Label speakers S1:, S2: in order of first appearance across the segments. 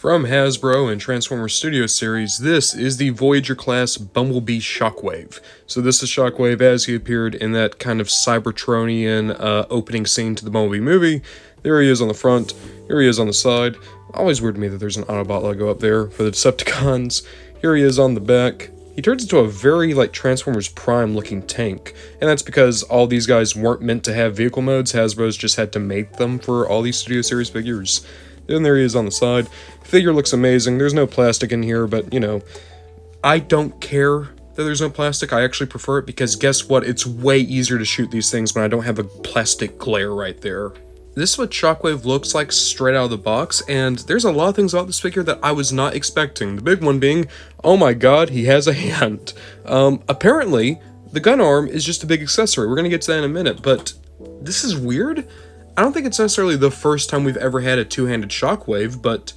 S1: From Hasbro and Transformers Studio Series, this is the Voyager class Bumblebee Shockwave. So this is Shockwave as he appeared in that kind of Cybertronian opening scene to the Bumblebee movie. There he is on the front, here he is on the side. Always weird to me that there's an Autobot logo up there for the Decepticons. Here he is on the back. He turns into a very like Transformers Prime looking tank, and that's because all these guys weren't meant to have vehicle modes. Hasbro's just had to make them for all these Studio Series figures. Then there he is on the side. The figure looks amazing. There's no plastic in here, but, you know, I don't care that there's no plastic. I actually prefer it because guess what? It's way easier to shoot these things when I don't have a plastic glare right there. This is what Shockwave looks like straight out of the box, and there's a lot of things about this figure that I was not expecting. The big one being, oh my god, he has a hand. Apparently, the gun arm is just a big accessory. We're gonna get to that in a minute, but this is weird. I don't think it's necessarily the first time we've ever had a two-handed Shockwave, but,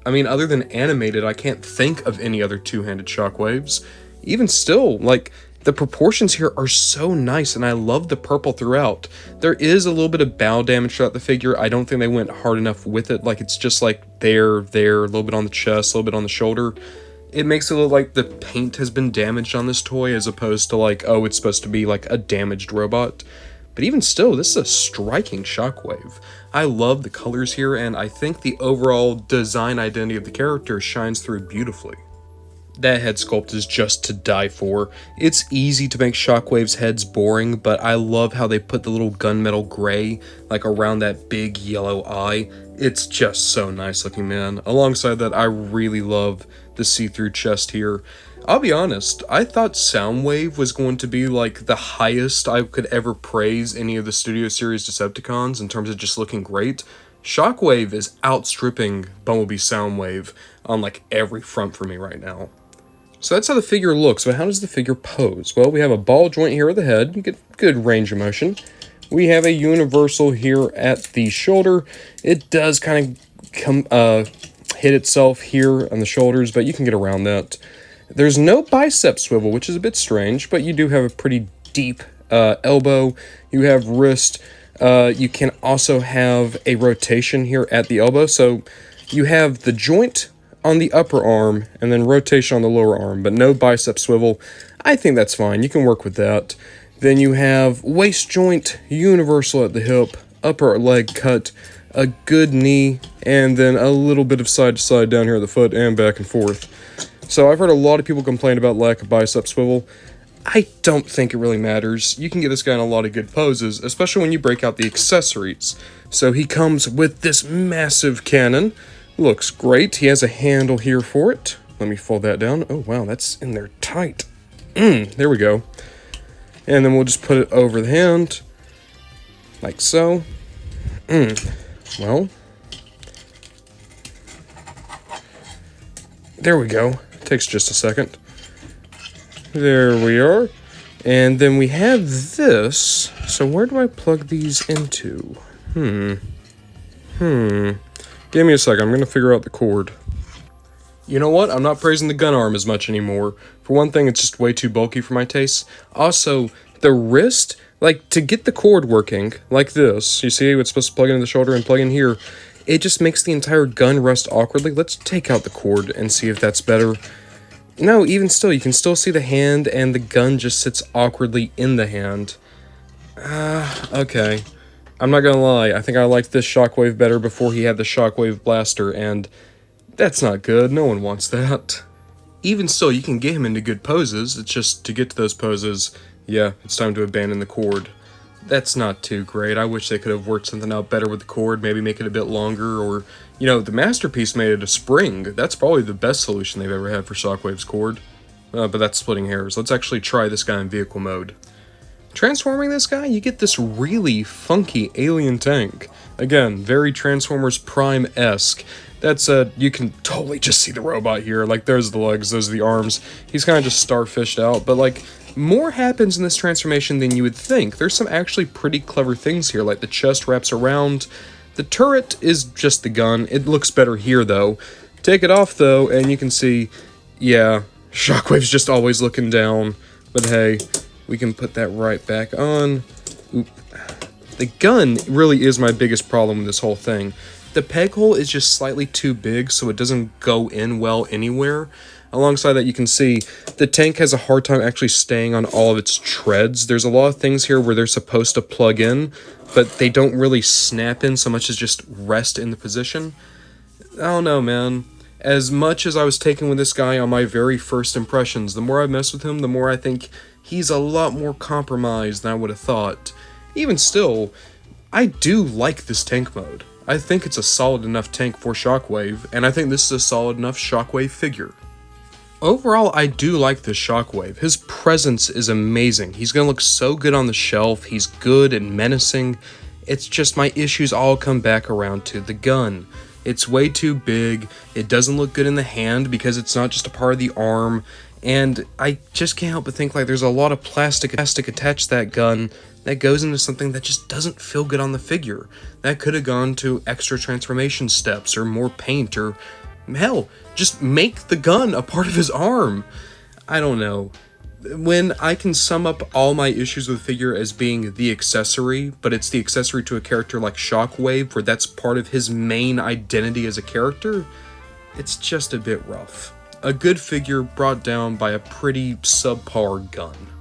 S1: I mean, other than animated, I can't think of any other two-handed Shockwaves. Even still, like, the proportions here are so nice, and I love the purple throughout. There is a little bit of bow damage throughout the figure. I don't think they went hard enough with it. Like, it's just like there, a little bit on the chest, a little bit on the shoulder. It makes it look like the paint has been damaged on this toy, as opposed to like, oh, it's supposed to be like a damaged robot. But even still, this is a striking Shockwave. I love the colors here, and I think the overall design identity of the character shines through beautifully. That head sculpt is just to die for. It's easy to make Shockwave's heads boring, but I love how they put the little gunmetal gray, like around that big yellow eye. It's just so nice looking, man. Alongside that, I really love the see-through chest here. I'll be honest, I thought Soundwave was going to be like the highest I could ever praise any of the Studio Series Decepticons in terms of just looking great. Shockwave is outstripping Bumblebee Soundwave on like every front for me right now. So that's how the figure looks, but how does the figure pose? Well, we have a ball joint here at the head, you get good range of motion. We have a universal here at the shoulder. It does kind of hit itself here on the shoulders, but you can get around that. There's no bicep swivel, which is a bit strange, but you do have a pretty deep elbow. You have wrist. You can also have a rotation here at the elbow. So you have the joint on the upper arm and then rotation on the lower arm, but no bicep swivel. I think that's fine. You can work with that. Then you have waist joint, universal at the hip, upper leg cut, a good knee, and then a little bit of side to side down here at the foot and back and forth. So I've heard a lot of people complain about lack of bicep swivel. I don't think it really matters. You can get this guy in a lot of good poses, especially when you break out the accessories. So he comes with this massive cannon. Looks great. He has a handle here for it. Let me fold that down. Oh, wow, that's in there tight. There we go. And then we'll just put it over the hand, like so. Well, there we go. Takes just a second. There we are. And then we have this. So where do I plug these into? Give me a second. I'm going to figure out the cord. You know what? I'm not praising the gun arm as much anymore. For one thing, it's just way too bulky for my taste. Also, the wrist, like, to get the cord working, like this, you see it's supposed to plug into the shoulder and plug in here, it just makes the entire gun rest awkwardly. Let's take out the cord and see if that's better. No, even still, you can still see the hand, and the gun just sits awkwardly in the hand. Okay. I'm not gonna lie, I think I liked this Shockwave better before he had the Shockwave blaster, and that's not good. No one wants that. Even still, you can get him into good poses. It's just to get to those poses, yeah, it's time to abandon the cord. That's not too great. I wish they could have worked something out better with the cord, maybe make it a bit longer, or, you know, the Masterpiece made it a spring. That's probably the best solution they've ever had for Shockwave's cord. But that's splitting hairs. Let's actually try this guy in vehicle mode. Transforming this guy, you get this really funky alien tank. Again, very Transformers Prime-esque. That's you can totally just see the robot here. Like, there's the legs, those are the arms. He's kind of just starfished out, but like, more happens in this transformation than you would think. There's some actually pretty clever things here, like the chest wraps around. The turret is just the gun. It looks better here, though. Take it off, though, and you can see, yeah, Shockwave's just always looking down. But hey, we can put that right back on. Oop. The gun really is my biggest problem with this whole thing. the peg hole is just slightly too big, so it doesn't go in well anywhere. Alongside that, you can see the tank has a hard time actually staying on all of its treads. There's a lot of things here where they're supposed to plug in, but they don't really snap in so much as just rest in the position. I don't know, man. As much as I was taken with this guy on my very first impressions, the more I mess with him, the more I think he's a lot more compromised than I would have thought. Even still, I do like this tank mode. I think it's a solid enough tank for Shockwave, and I think this is a solid enough Shockwave figure. Overall, I do like this Shockwave. His presence is amazing. He's gonna look so good on the shelf. He's good and menacing. It's just my issues all come back around to the gun. It's way too big. It doesn't look good in the hand because it's not just a part of the arm. And I just can't help but think like there's a lot of plastic attached to that gun that goes into something that just doesn't feel good on the figure. That could have gone to extra transformation steps or more paint or hell, just make the gun a part of his arm. I don't know. When I can sum up all my issues with the figure as being the accessory, but it's the accessory to a character like Shockwave, where that's part of his main identity as a character, it's just a bit rough. A good figure brought down by a pretty subpar gun.